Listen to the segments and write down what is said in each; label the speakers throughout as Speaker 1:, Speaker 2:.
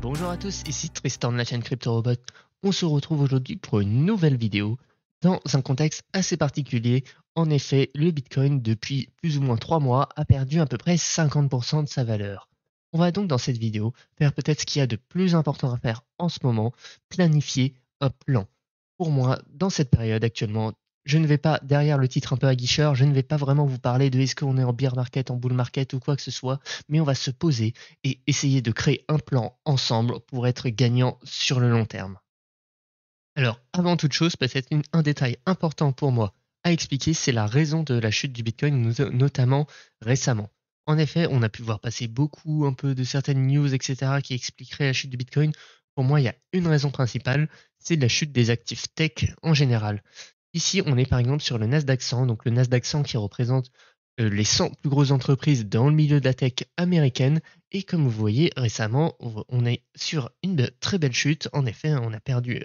Speaker 1: Bonjour à tous, ici Tristan de la chaîne CryptoRobot. On se retrouve aujourd'hui pour une nouvelle vidéo dans un contexte assez particulier. En effet, le Bitcoin depuis plus ou moins 3 mois a perdu à peu près 50% de sa valeur. On va donc dans cette vidéo faire peut-être ce qu'il y a de plus important à faire en ce moment, planifier un plan. Pour moi, dans cette période actuellement, je ne vais pas, derrière le titre un peu aguicheur, je ne vais pas vraiment vous parler de est-ce qu'on est en bear market, en bull market ou quoi que ce soit, mais on va se poser et essayer de créer un plan ensemble pour être gagnant sur le long terme. Alors, avant toute chose, peut-être un détail important pour moi à expliquer, c'est la raison de la chute du Bitcoin, notamment récemment. En effet, on a pu voir passer beaucoup un peu de certaines news, etc., qui expliqueraient la chute du Bitcoin. Pour moi, il y a une raison principale, c'est la chute des actifs tech en général. Ici, on est par exemple sur le Nasdaq 100, donc le Nasdaq 100 qui représente les 100 plus grosses entreprises dans le milieu de la tech américaine. Et comme vous voyez, récemment, on est sur une très belle chute. En effet, on a perdu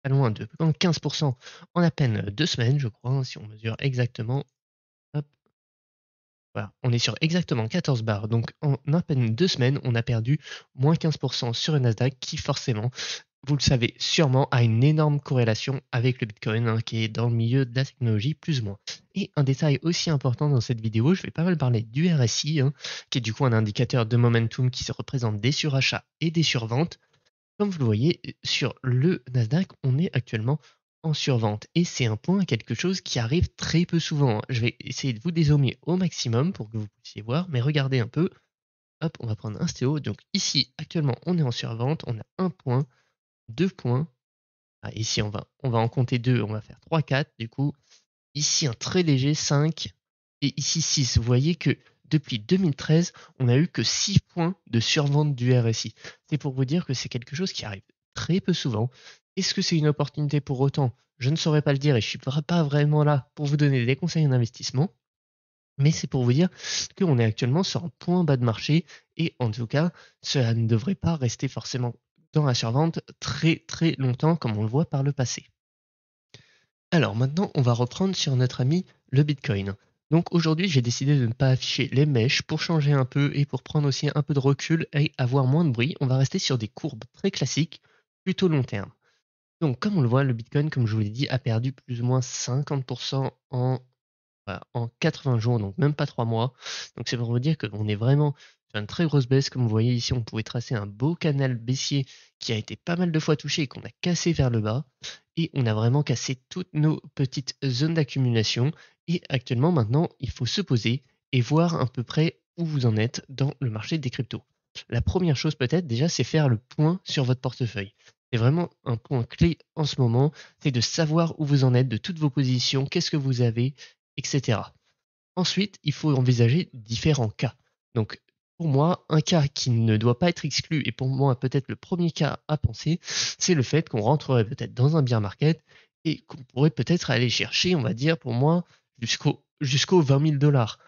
Speaker 1: pas loin de 15% en à peine 2 semaines, je crois, hein, si on mesure exactement. Hop, voilà, on est sur exactement 14 barres. Donc en à peine 2 semaines, on a perdu moins 15% sur le Nasdaq qui forcément, vous le savez sûrement, a une énorme corrélation avec le Bitcoin, hein, qui est dans le milieu de la technologie plus ou moins. Et un détail aussi important dans cette vidéo, je vais pas mal parler du RSI, hein, qui est du coup un indicateur de momentum qui se représente des surachats et des surventes. Comme vous le voyez, sur le Nasdaq, on est actuellement en survente. Et c'est un point, quelque chose qui arrive très peu souvent, hein. Je vais essayer de vous dézoomer au maximum pour que vous puissiez voir, mais regardez un peu. Hop, on va prendre un stéo. Donc ici, actuellement, on est en survente. On a un point, 2 points. Ah, ici, on va en compter deux. On va faire 3, 4. Du coup, ici, un très léger 5. Et ici, 6. Vous voyez que depuis 2013, on n'a eu que 6 points de survente du RSI. C'est pour vous dire que c'est quelque chose qui arrive très peu souvent. Est-ce que c'est une opportunité pour autant? Je ne saurais pas le dire et je ne suis pas vraiment là pour vous donner des conseils en investissement. Mais c'est pour vous dire qu'on est actuellement sur un point bas de marché et en tout cas, cela ne devrait pas rester forcément dans la survente très très longtemps comme on le voit par le passé. Alors maintenant, on va reprendre sur notre ami le Bitcoin. Donc aujourd'hui, j'ai décidé de ne pas afficher les mèches pour changer un peu et pour prendre aussi un peu de recul et avoir moins de bruit. On va rester sur des courbes très classiques, plutôt long terme. Donc comme on le voit, le Bitcoin, comme je vous l'ai dit, a perdu plus ou moins 50% en 80 jours, donc même pas 3 mois. Donc c'est pour vous dire qu'on est vraiment sur une très grosse baisse. Comme vous voyez ici, on pouvait tracer un beau canal baissier qui a été pas mal de fois touché et qu'on a cassé vers le bas. Et on a vraiment cassé toutes nos petites zones d'accumulation. Et actuellement, maintenant, il faut se poser et voir à peu près où vous en êtes dans le marché des cryptos. La première chose peut-être déjà, c'est faire le point sur votre portefeuille. C'est vraiment un point clé en ce moment, c'est de savoir où vous en êtes, de toutes vos positions, qu'est-ce que vous avez, etc. Ensuite, il faut envisager différents cas. Donc, pour moi, un cas qui ne doit pas être exclu, et pour moi peut-être le premier cas à penser, c'est le fait qu'on rentrerait peut-être dans un bear market et qu'on pourrait peut-être aller chercher, on va dire, pour moi, jusqu'aux 20 000 dollars.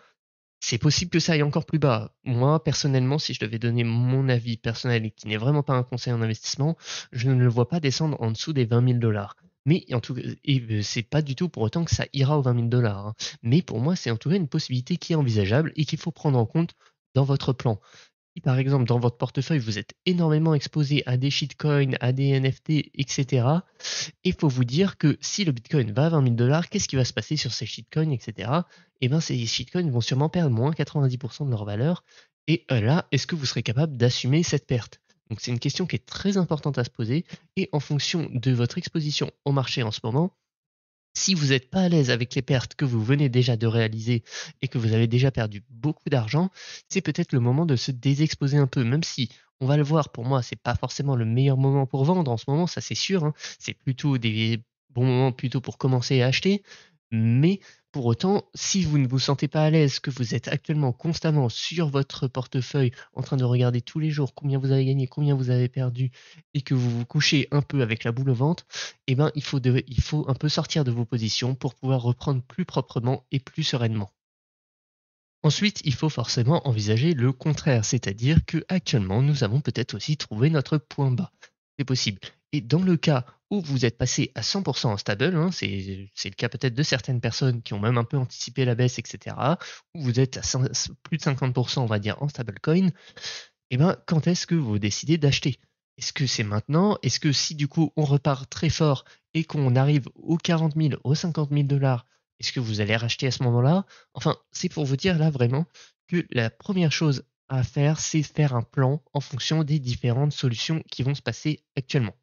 Speaker 1: C'est possible que ça aille encore plus bas. Moi, personnellement, si je devais donner mon avis personnel et qui n'est vraiment pas un conseil en investissement, je ne le vois pas descendre en dessous des 20 000 dollars. Mais en tout cas, c'est pas du tout pour autant que ça ira aux 20 000 dollars, hein. Mais pour moi, c'est en tout cas une possibilité qui est envisageable et qu'il faut prendre en compte dans votre plan. Si par exemple dans votre portefeuille vous êtes énormément exposé à des shitcoins, à des NFT, etc., il faut vous dire que si le Bitcoin va à 20 000 dollars, qu'est-ce qui va se passer sur ces shitcoins, etc. Eh bien, ces shitcoins vont sûrement perdre moins 90% de leur valeur. Et là, est-ce que vous serez capable d'assumer cette perte? Donc, c'est une question qui est très importante à se poser. Et en fonction de votre exposition au marché en ce moment, si vous n'êtes pas à l'aise avec les pertes que vous venez déjà de réaliser et que vous avez déjà perdu beaucoup d'argent, c'est peut-être le moment de se désexposer un peu, même si on va le voir, pour moi, c'est pas forcément le meilleur moment pour vendre en ce moment, ça c'est sûr, hein. C'est plutôt des bons moments plutôt pour commencer à acheter. Mais pour autant, si vous ne vous sentez pas à l'aise, que vous êtes actuellement constamment sur votre portefeuille en train de regarder tous les jours combien vous avez gagné, combien vous avez perdu, et que vous vous couchez un peu avec la boule au ventre, eh ben, il faut un peu sortir de vos positions pour pouvoir reprendre plus proprement et plus sereinement. Ensuite, il faut forcément envisager le contraire, c'est-à-dire que actuellement, nous avons peut-être aussi trouvé notre point bas. C'est possible. Et dans le cas où vous êtes passé à 100% en stable, hein, c'est le cas peut-être de certaines personnes qui ont même un peu anticipé la baisse, etc., où vous êtes à plus de 50%, on va dire, en stablecoin, eh ben, quand est-ce que vous décidez d'acheter? Est-ce que c'est maintenant? Est-ce que si du coup on repart très fort et qu'on arrive aux 40 000, aux 50 000 dollars, est-ce que vous allez racheter à ce moment-là? Enfin, c'est pour vous dire là vraiment que la première chose à faire, c'est faire un plan en fonction des différentes solutions qui vont se passer actuellement.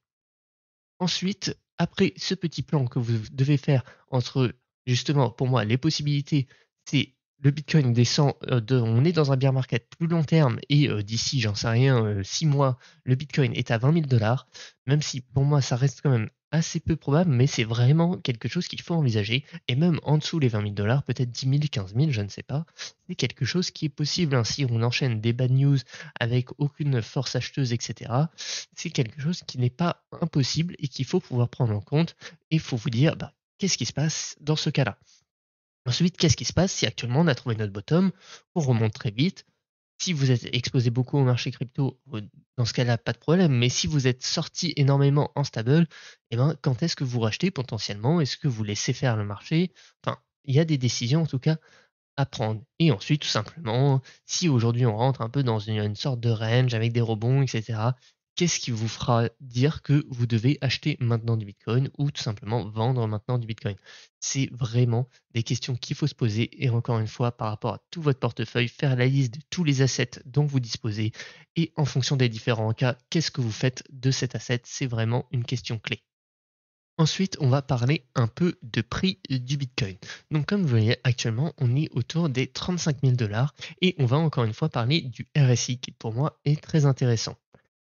Speaker 1: Ensuite, après ce petit plan que vous devez faire entre, justement, pour moi, les possibilités, c'est le Bitcoin descend, on est dans un bear market plus long terme et d'ici, j'en sais rien, 6 mois, le Bitcoin est à 20 000 dollars. Même si pour moi, ça reste quand même assez peu probable, mais c'est vraiment quelque chose qu'il faut envisager et même en dessous les 20 000 dollars, peut-être 10 000, 15 000, je ne sais pas. C'est quelque chose qui est possible, hein, si on enchaîne des bad news avec aucune force acheteuse et cetera, c'est quelque chose qui n'est pas impossible et qu'il faut pouvoir prendre en compte et il faut vous dire, bah, qu'est-ce qui se passe dans ce cas-là? Ensuite, qu'est-ce qui se passe si actuellement on a trouvé notre bottom? On remonte très vite. Si vous êtes exposé beaucoup au marché crypto, dans ce cas-là, pas de problème. Mais si vous êtes sorti énormément en stable, eh ben, quand est-ce que vous rachetez potentiellement? Est-ce que vous laissez faire le marché? Enfin, il y a des décisions en tout cas à prendre. Et ensuite, tout simplement, si aujourd'hui on rentre un peu dans une sorte de range avec des rebonds, et cetera, qu'est-ce qui vous fera dire que vous devez acheter maintenant du Bitcoin ou tout simplement vendre maintenant du Bitcoin? C'est vraiment des questions qu'il faut se poser et encore une fois, par rapport à tout votre portefeuille, faire la liste de tous les assets dont vous disposez et en fonction des différents cas, qu'est-ce que vous faites de cet asset? C'est vraiment une question clé. Ensuite, on va parler un peu de prix du Bitcoin. Donc, comme vous voyez, actuellement, on est autour des 35 000 dollars et on va encore une fois parler du RSI qui, pour moi, est très intéressant.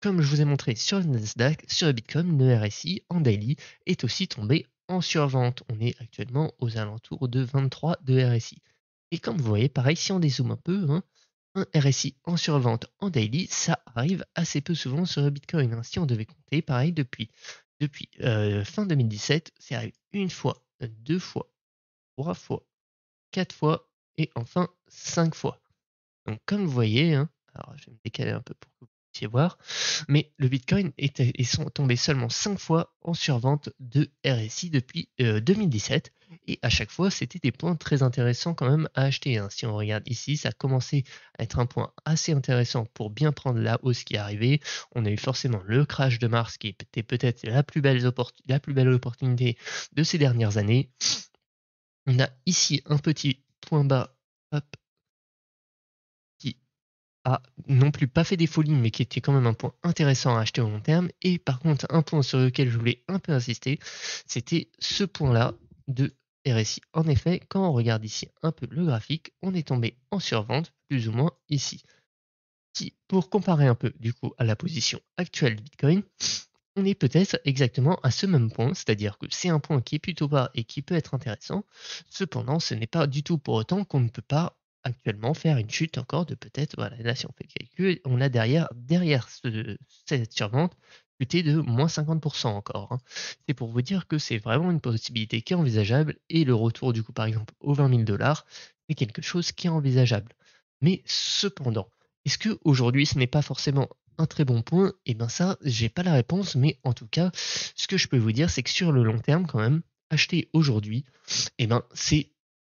Speaker 1: Comme je vous ai montré sur le Nasdaq, sur le Bitcoin, le RSI en daily est aussi tombé en survente. On est actuellement aux alentours de 23 de RSI. Et comme vous voyez, pareil, si on dézoome un peu, hein, un RSI en survente en daily, ça arrive assez peu souvent sur le Bitcoin, hein. Si on devait compter, pareil, depuis fin 2017, c'est arrivé une fois, deux fois, trois fois, quatre fois et enfin 5 fois. Donc comme vous voyez, hein, alors je vais me décaler un peu pour que vous puissiez voir, mais le Bitcoin est tombé seulement 5 fois en survente de RSI depuis 2017. Et à chaque fois, c'était des points très intéressants quand même à acheter, hein. Si on regarde ici, ça a commencé à être un point assez intéressant pour bien prendre la hausse qui est arrivée. On a eu forcément le crash de mars qui était peut-être la plus belle opportunité de ces dernières années. On a ici un petit point bas, hop, qui a non plus pas fait des folies, mais qui était quand même un point intéressant à acheter au long terme. Et par contre, un point sur lequel je voulais un peu insister, c'était ce point-là de RSI. En effet, quand on regarde ici un peu le graphique, on est tombé en survente, plus ou moins ici. Qui, pour comparer un peu du coup à la position actuelle du Bitcoin, on est peut-être exactement à ce même point, c'est-à-dire que c'est un point qui est plutôt bas et qui peut être intéressant. Cependant, ce n'est pas du tout pour autant qu'on ne peut pas actuellement faire une chute encore de peut-être, voilà, là si on fait le calcul, on a derrière cette survente chuté de moins 50% encore, hein. C'est pour vous dire que c'est vraiment une possibilité qui est envisageable et le retour du coup par exemple aux 20 000 dollars, c'est quelque chose qui est envisageable. Mais cependant, est-ce que aujourd'hui ce n'est pas forcément un très bon point? Et ben ça, j'ai pas la réponse, mais en tout cas, ce que je peux vous dire, c'est que sur le long terme, quand même, acheter aujourd'hui, et ben c'est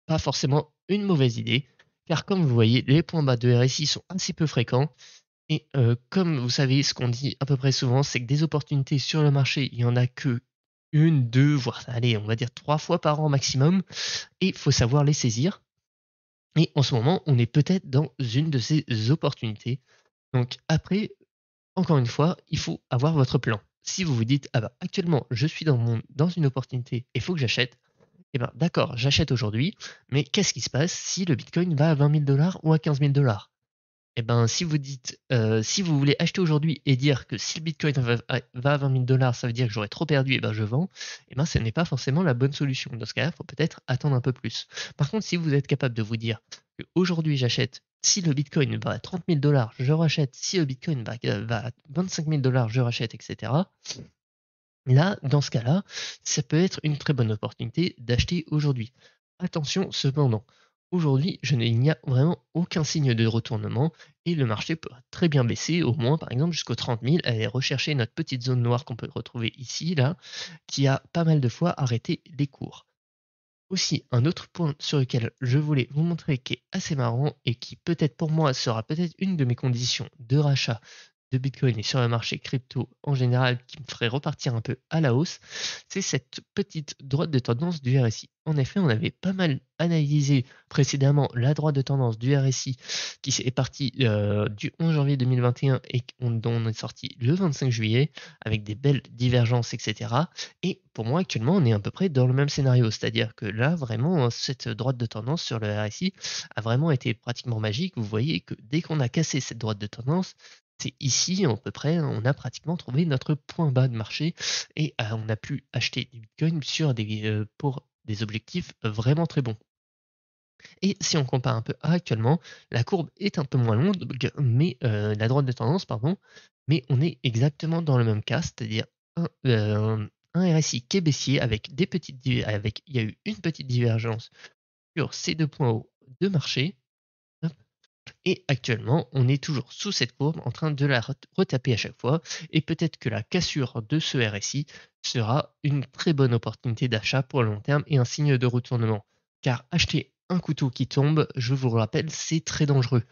Speaker 1: pas forcément une mauvaise idée, car comme vous voyez, les points bas de RSI sont assez peu fréquents. Et comme vous savez, ce qu'on dit à peu près souvent, c'est que des opportunités sur le marché, il y en a que une, deux, voire allez, on va dire 3 fois par an maximum, et il faut savoir les saisir. Et en ce moment, on est peut-être dans une de ces opportunités. Donc après, encore une fois, il faut avoir votre plan. Si vous vous dites: «Ah bah, actuellement, je suis dans une opportunité et il faut que j'achète», eh ben, d'accord, j'achète aujourd'hui, mais qu'est-ce qui se passe si le bitcoin va à 20 000 dollars ou à 15 000 dollars? Eh ben, si vous dites, si vous voulez acheter aujourd'hui et dire que si le bitcoin va à 20 000 dollars, ça veut dire que j'aurais trop perdu et ben je vends, eh ben, ce n'est pas forcément la bonne solution. Dans ce cas-là, il faut peut-être attendre un peu plus. Par contre, si vous êtes capable de vous dire qu'aujourd'hui j'achète, si le bitcoin va à 30 000 dollars, je rachète, si le bitcoin va à 25 000 dollars, je rachète, etc. Là, dans ce cas-là, ça peut être une très bonne opportunité d'acheter aujourd'hui. Attention cependant, aujourd'hui, il n'y a vraiment aucun signe de retournement et le marché peut très bien baisser, au moins par exemple jusqu'aux 30 000, aller rechercher notre petite zone noire qu'on peut retrouver ici, là, qui a pas mal de fois arrêté les cours. Aussi, un autre point sur lequel je voulais vous montrer qui est assez marrant et qui peut-être pour moi sera peut-être une de mes conditions de rachat de Bitcoin et sur le marché crypto en général qui me ferait repartir un peu à la hausse, c'est cette petite droite de tendance du RSI. En effet, on avait pas mal analysé précédemment la droite de tendance du RSI qui est partie du 11 janvier 2021 et dont on est sorti le 25 juillet avec des belles divergences, etc. Et pour moi, actuellement, on est à peu près dans le même scénario. C'est-à-dire que là, vraiment, cette droite de tendance sur le RSI a vraiment été pratiquement magique. Vous voyez que dès qu'on a cassé cette droite de tendance, c'est ici, à peu près, on a pratiquement trouvé notre point bas de marché et on a pu acheter du Bitcoin pour des objectifs vraiment très bons. Et si on compare un peu à actuellement, la courbe est un peu moins longue, mais la droite de tendance, pardon, mais on est exactement dans le même cas, c'est-à-dire un RSI qui est baissier avec il y a eu une petite divergence sur ces 2 points hauts de marché. Hop. Et actuellement, on est toujours sous cette courbe en train de la retaper à chaque fois. Et peut-être que la cassure de ce RSI sera une très bonne opportunité d'achat pour le long terme et un signe de retournement. Car acheter un couteau qui tombe, je vous le rappelle, c'est très dangereux.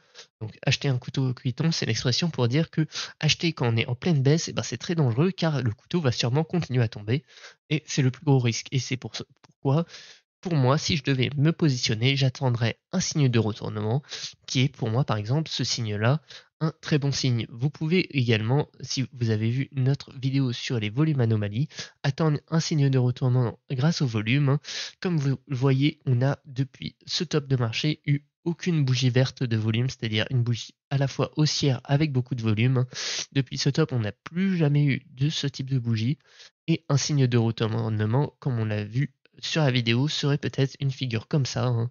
Speaker 1: Donc acheter un couteau qui tombe, c'est l'expression pour dire que acheter quand on est en pleine baisse, eh ben, c'est très dangereux car le couteau va sûrement continuer à tomber. Et c'est le plus gros risque. Et c'est pourquoi pour moi, si je devais me positionner, j'attendrais un signe de retournement qui est pour moi, par exemple, ce signe-là, un très bon signe. Vous pouvez également, si vous avez vu notre vidéo sur les volumes anomalies, attendre un signe de retournement grâce au volume, hein. Comme vous le voyez, on a depuis ce top de marché eu aucune bougie verte de volume, c'est-à-dire une bougie à la fois haussière avec beaucoup de volume. Depuis ce top, on n'a plus jamais eu de ce type de bougie et un signe de retournement, comme on l'a vu sur la vidéo, serait peut-être une figure comme ça, hein,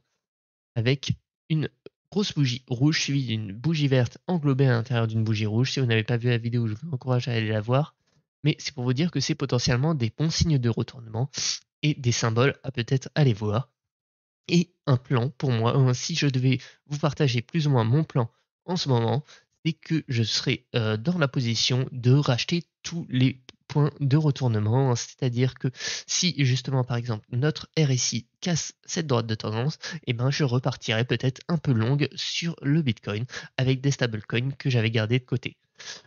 Speaker 1: avec une grosse bougie rouge suivie d'une bougie verte englobée à l'intérieur d'une bougie rouge. Si vous n'avez pas vu la vidéo, je vous encourage à aller la voir. Mais c'est pour vous dire que c'est potentiellement des bons signes de retournement et des symboles à peut-être aller voir. Et un plan pour moi, si je devais vous partager plus ou moins mon plan en ce moment, c'est que je serais dans la position de racheter tous les points de retournement. C'est-à-dire que si justement par exemple notre RSI casse cette droite de tendance, eh ben je repartirais peut-être un peu longue sur le Bitcoin avec des stablecoins que j'avais gardés de côté.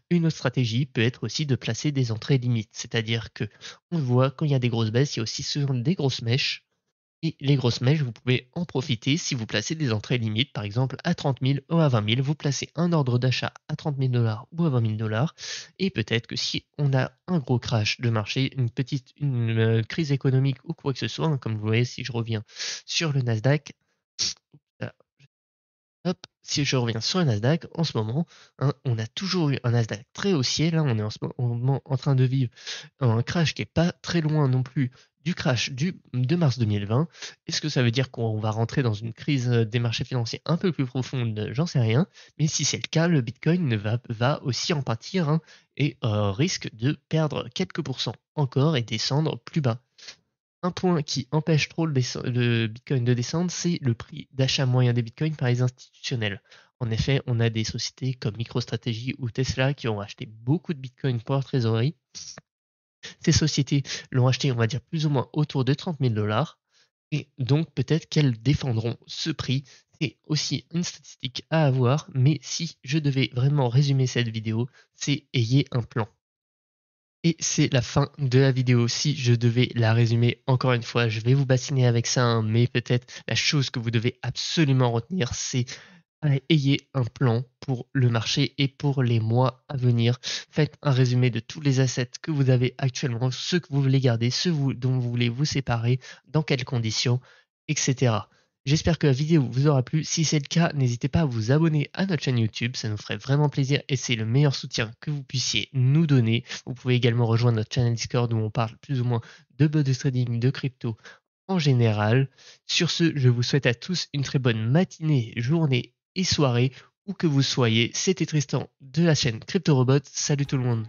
Speaker 1: Une autre stratégie peut être aussi de placer des entrées limites, c'est-à-dire que on voit quand il y a des grosses baisses, il y a aussi souvent des grosses mèches. Et les grosses mèches, vous pouvez en profiter si vous placez des entrées limites, par exemple à 30 000 ou à 20 000. Vous placez un ordre d'achat à 30 000 dollars ou à 20 000 dollars. Et peut-être que si on a un gros crash de marché, une crise économique ou quoi que ce soit, hein, comme vous voyez, si je reviens sur le Nasdaq, hop, si je reviens sur le Nasdaq, en ce moment, hein, on a toujours eu un Nasdaq très haussier. Là, on est en ce moment en train de vivre un crash qui est pas très loin non plus du crash de mars 2020. Est-ce que ça veut dire qu'on va rentrer dans une crise des marchés financiers un peu plus profonde? J'en sais rien. Mais si c'est le cas, le Bitcoin va aussi en pâtir, hein, et risque de perdre quelques pourcents encore et descendre plus bas. Un point qui empêche trop le Bitcoin de descendre, c'est le prix d'achat moyen des Bitcoins par les institutionnels. En effet, on a des sociétés comme MicroStrategy ou Tesla qui ont acheté beaucoup de Bitcoin pour leur trésorerie. Ces sociétés l'ont acheté, on va dire, plus ou moins autour de 30 000 dollars. Et donc, peut-être qu'elles défendront ce prix. C'est aussi une statistique à avoir. Mais si je devais vraiment résumer cette vidéo, c'est ayez un plan. Et c'est la fin de la vidéo. Si je devais la résumer encore une fois, je vais vous bassiner avec ça, hein, mais peut-être la chose que vous devez absolument retenir, c'est ayez un plan pour le marché et pour les mois à venir. Faites un résumé de tous les assets que vous avez actuellement, ceux que vous voulez garder, dont vous voulez vous séparer, dans quelles conditions, etc. J'espère que la vidéo vous aura plu. Si c'est le cas, n'hésitez pas à vous abonner à notre chaîne YouTube, ça nous ferait vraiment plaisir et c'est le meilleur soutien que vous puissiez nous donner. Vous pouvez également rejoindre notre channel Discord où on parle plus ou moins de bot trading, de crypto en général. Sur ce, je vous souhaite à tous une très bonne matinée, journée et soirée, où que vous soyez. C'était Tristan de la chaîne CryptoRobot. Salut tout le monde.